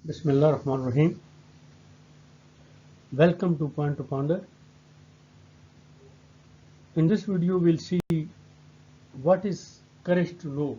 Bismillah Rahman Rahim. Welcome to Point to Ponder. In this video, we'll see what is courage to know.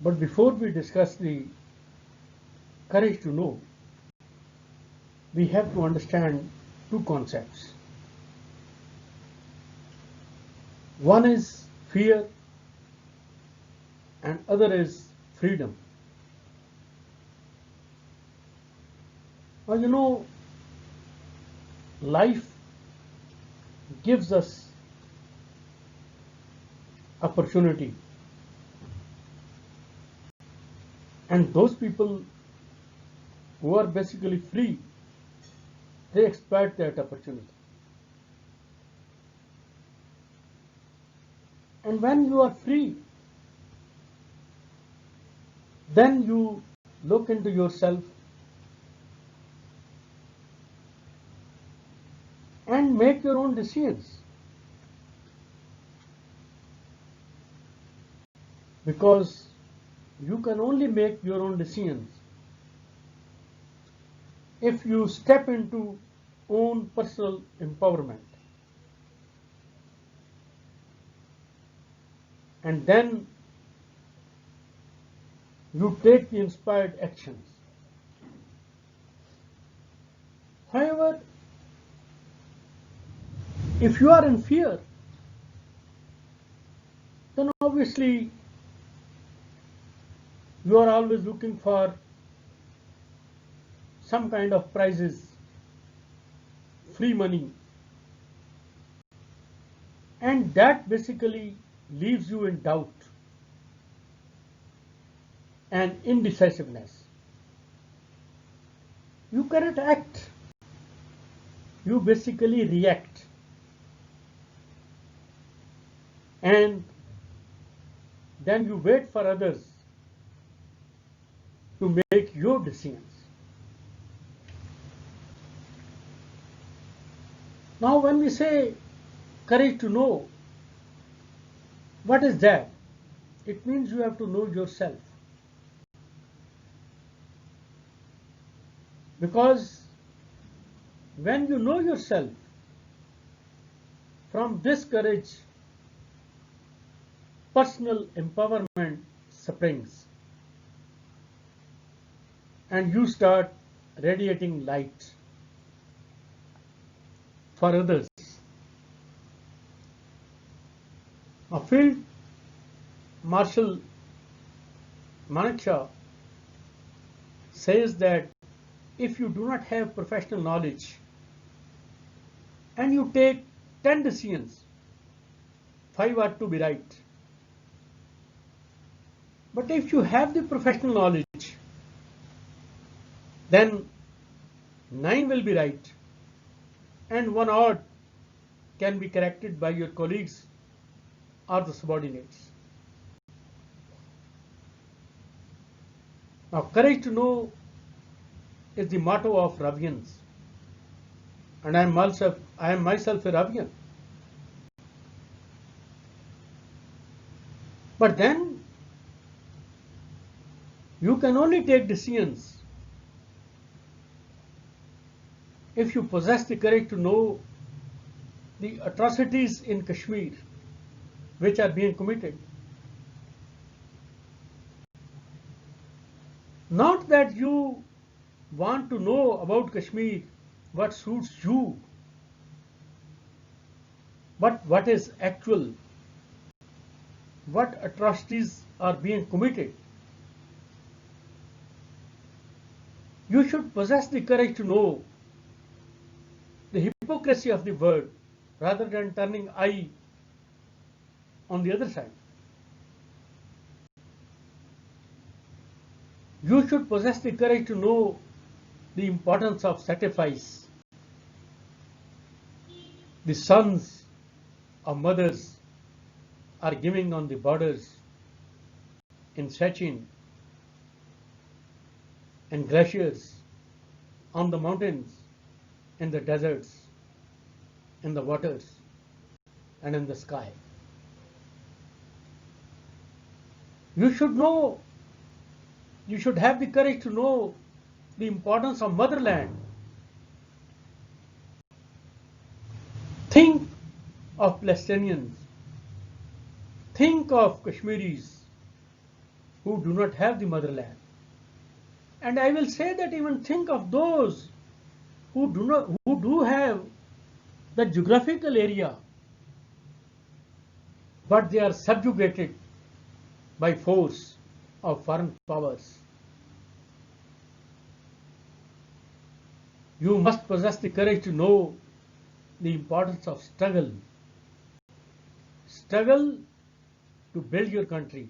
But before we discuss the courage to know, we have to understand two concepts. One is fear and other is freedom. Now, life gives us opportunity, and those people who are basically free, they exploit that opportunity. And when you are free, then you look into yourself and make your own decisions. Because you can only make your own decisions if you step into own personal empowerment. And then you take the inspired actions. However, if you are in fear, then obviously you are always looking for some kind of prizes, free money, and that basically leaves you in doubt and indecisiveness. You cannot act, you basically react. And then you wait for others to make your decisions. Now, when we say courage to know, what is that? It means you have to know yourself. Because when you know yourself, from this courage, personal empowerment springs, and you start radiating light for others. A Field Marshal Manekshaw says that if you do not have professional knowledge and you take 10 decisions, 5 are to be right. But if you have the professional knowledge, then 9 will be right and 1 odd can be corrected by your colleagues or the subordinates. Now, courage to know is the motto of Ravians, and I am myself a Ravian. But then you can only take decisions if you possess the courage to know the atrocities in Kashmir which are being committed. Not that you want to know about Kashmir what suits you, but what is actual, what atrocities are being committed. You should possess the courage to know the hypocrisy of the world rather than turning eye on the other side. You should possess the courage to know the importance of sacrifice. The sons of mothers are giving on the borders, in Sechin, in glaciers, on the mountains, in the deserts, in the waters, and in the sky. You should know You should have the courage to know the importance of motherland. Think of Palestinians. Think of Kashmiris who do not have the motherland. And I will say that even think of those who do have the geographical area, but they are subjugated by force of foreign powers. You must possess the courage to know the importance of struggle. Struggle to build your country.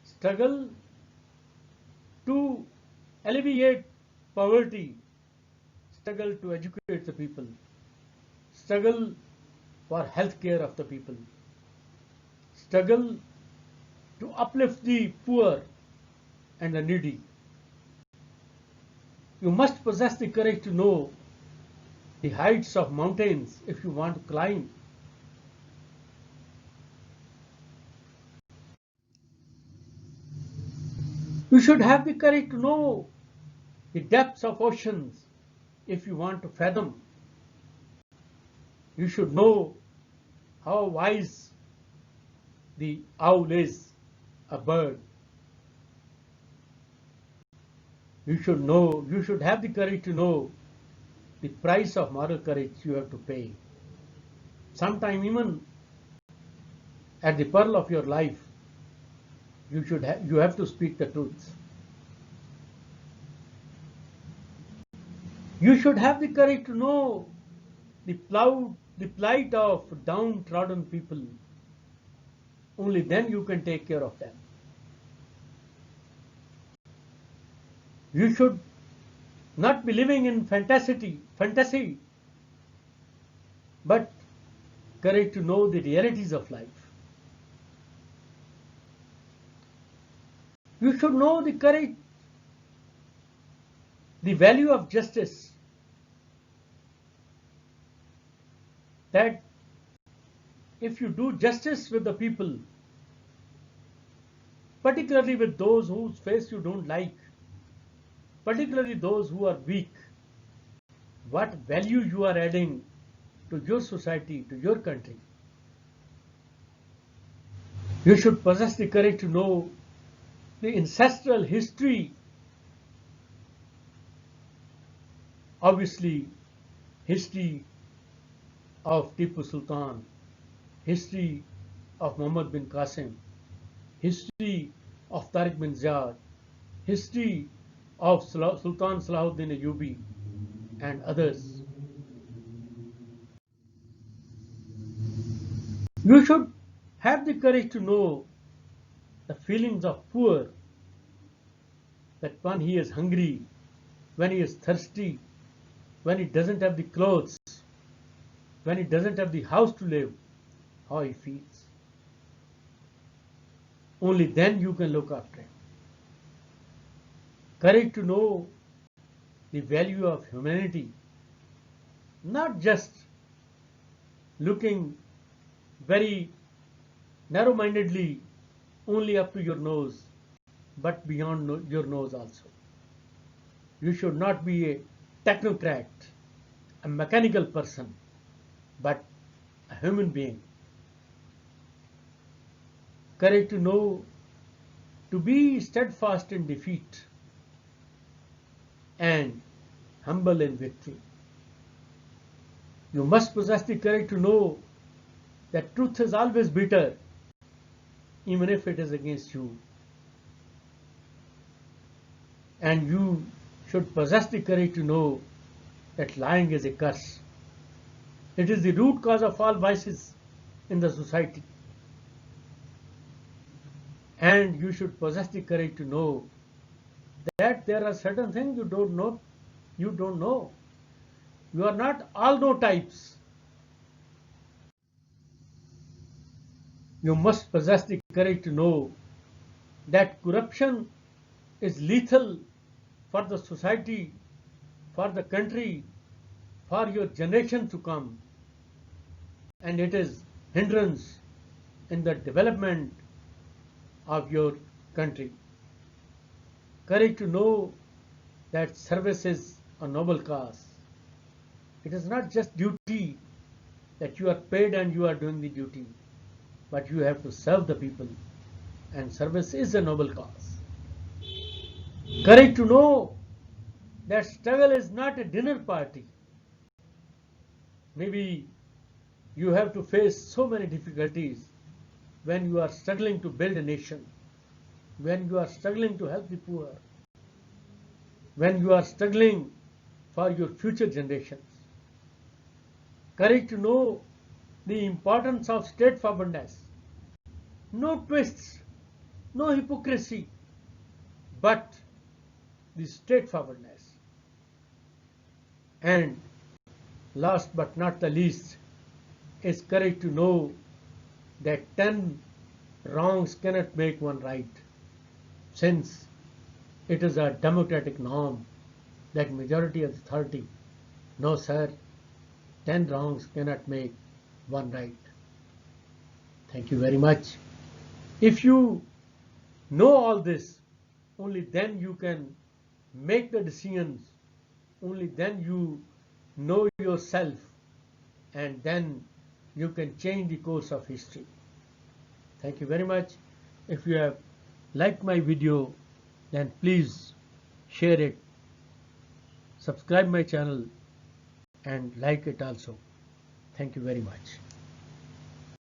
Struggle to alleviate poverty. Struggle to educate the people. Struggle for health care of the people. Struggle to uplift the poor and the needy. You must possess the courage to know the heights of mountains if you want to climb. You should have the courage to know the depths of oceans if you want to fathom. You should know how wise the owl is, a bird. You should have the courage to know the price of moral courage you have to pay. Sometime even at the peril of your life, you have to speak the truth. You should have the courage to know the plight of downtrodden people. Only then you can take care of them. You should not be living in fantasy, but courage to know the realities of life. You should know the courage, the value of justice. That if you do justice with the people, particularly with those whose face you don't like, particularly those who are weak, what value you are adding to your society, to your country. You should possess the courage to know the ancestral history. Obviously, history of Tipu Sultan, history of Muhammad bin Qasim, history of Tariq bin Ziyad, history of Sultan Salahuddin Ayyubi and others. You should have the courage to know the feelings of poor, that when he is hungry, when he is thirsty, when he doesn't have the clothes, when he doesn't have the house to live, how he feels. Only then you can look after him. Courage to know the value of humanity, not just looking very narrow-mindedly only up to your nose, but beyond your nose also. You should not be a technocrat, a mechanical person, but a human being. Courage to know, to be steadfast in defeat and humble in victory. You must possess the courage to know that truth is always bitter, even if it is against you. And you should possess the courage to know that lying is a curse. It is the root cause of all vices in the society. And you should possess the courage to know that there are certain things you don't know. You don't know. You are not all know types. You must possess the courage to know that corruption is lethal for the society, for the country, for your generation to come. And it is hindrance in the development of your country. Courage to know that service is a noble cause. It is not just duty that you are paid and you are doing the duty, but you have to serve the people, and service is a noble cause. Courage to know that struggle is not a dinner party. Maybe you have to face so many difficulties when you are struggling to build a nation, when you are struggling to help the poor, when you are struggling for your future generations. Courage to know the importance of straightforwardness. No twists, no hypocrisy, but the straightforwardness. And last but not the least is courage to know that 10 wrongs cannot make one right, since it is a democratic norm that majority of authority. No, sir, 10 wrongs cannot make one right. Thank you very much. If you know all this, only then you can make the decisions, only then you know yourself, and then you can change the course of history. Thank you very much. If you have liked my video, then please share it, subscribe my channel, and like it also. Thank you very much.